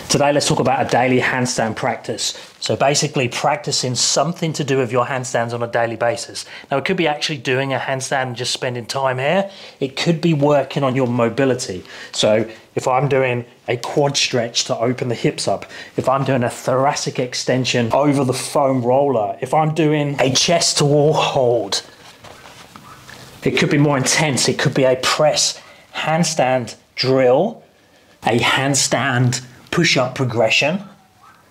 Today let's talk about a daily handstand practice. So basically practicing something to do with your handstands on a daily basis. Now it could be actually doing a handstand and just spending time here. It could be working on your mobility. So if I'm doing a quad stretch to open the hips up, if I'm doing a thoracic extension over the foam roller, if I'm doing a chest to wall hold, it could be more intense. It could be a press handstand drill, a handstand push-up progression,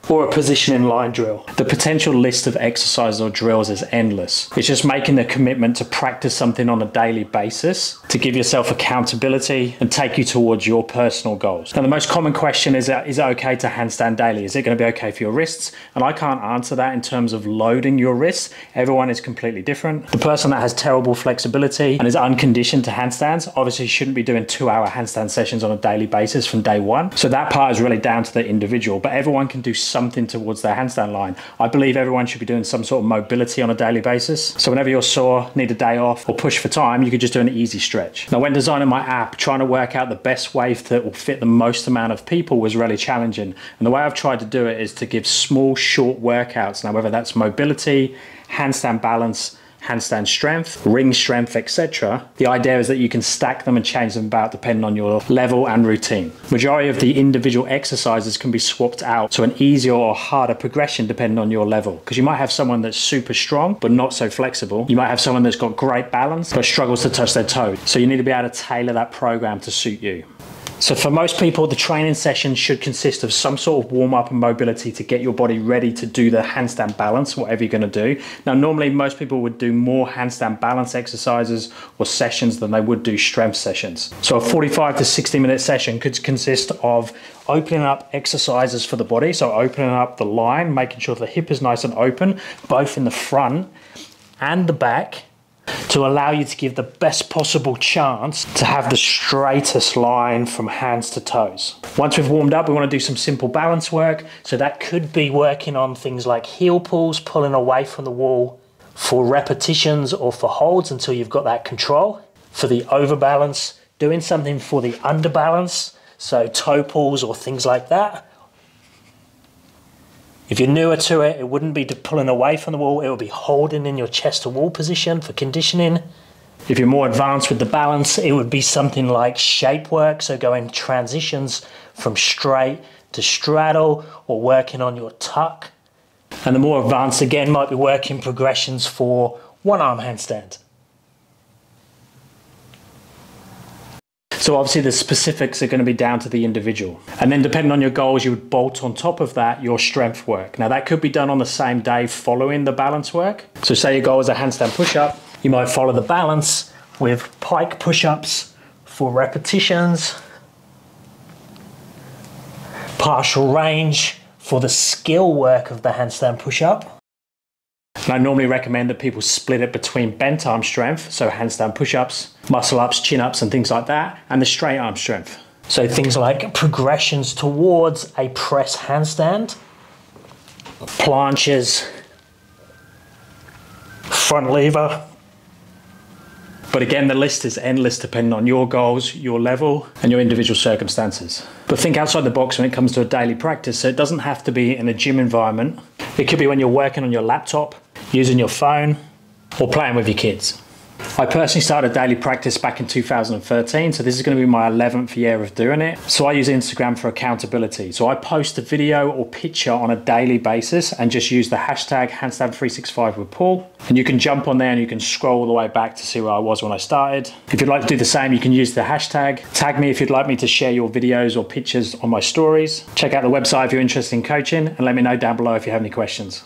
or a position in line drill. The potential list of exercises or drills is endless. It's just making the commitment to practice something on a daily basis to give yourself accountability and take you towards your personal goals. Now, the most common question is it okay to handstand daily? Is it going to be okay for your wrists? And I can't answer that in terms of loading your wrists. Everyone is completely different. The person that has terrible flexibility and is unconditioned to handstands obviously shouldn't be doing 2-hour handstand sessions on a daily basis from day one. So that part is really down to the individual, but everyone can do something towards their handstand line. I believe everyone should be doing some sort of mobility on a daily basis. So whenever you're sore, need a day off, or push for time, you could just do an easy stretch. Now, when designing my app, trying to work out the best way that will fit the most amount of people was really challenging. And the way I've tried to do it is to give small, short workouts. Now, whether that's mobility, handstand balance, handstand strength, ring strength, etc. The idea is that you can stack them and change them about depending on your level and routine. Majority of the individual exercises can be swapped out to an easier or harder progression depending on your level. Because you might have someone that's super strong but not so flexible. You might have someone that's got great balance but struggles to touch their toes. So you need to be able to tailor that program to suit you. So for most people, the training session should consist of some sort of warm-up and mobility to get your body ready to do the handstand balance, whatever you're going to do. Now, normally most people would do more handstand balance exercises or sessions than they would do strength sessions. So a 45 to 60-minute session could consist of opening up exercises for the body. So opening up the line, making sure the hip is nice and open, both in the front and the back, to allow you to give the best possible chance to have the straightest line from hands to toes. Once we've warmed up, we want to do some simple balance work. So that could be working on things like heel pulls, pulling away from the wall for repetitions or for holds until you've got that control. For the overbalance, doing something for the underbalance, so toe pulls or things like that. If you're newer to it, it wouldn't be pulling away from the wall, it would be holding in your chest to wall position for conditioning. If you're more advanced with the balance, it would be something like shape work, so going transitions from straight to straddle or working on your tuck. And the more advanced again might be working progressions for one-arm handstand. So obviously the specifics are going to be down to the individual. And then depending on your goals, you would bolt on top of that your strength work. Now that could be done on the same day following the balance work. So say your goal is a handstand push-up, you might follow the balance with pike push-ups for repetitions, partial range for the skill work of the handstand push-up. And I normally recommend that people split it between bent arm strength, so handstand push-ups, muscle ups, chin ups and things like that, and the straight arm strength. So things like progressions towards a press handstand, planches, front lever. But again, the list is endless depending on your goals, your level, and your individual circumstances. But think outside the box when it comes to a daily practice. So it doesn't have to be in a gym environment. It could be when you're working on your laptop, using your phone, or playing with your kids. I personally started daily practice back in 2013, so this is going to be my 11th year of doing it. So I use Instagram for accountability. So I post a video or picture on a daily basis and just use the hashtag Handstand365 with Paul. And you can jump on there and you can scroll all the way back to see where I was when I started. If you'd like to do the same, you can use the hashtag. Tag me if you'd like me to share your videos or pictures on my stories. Check out the website if you're interested in coaching, and let me know down below if you have any questions.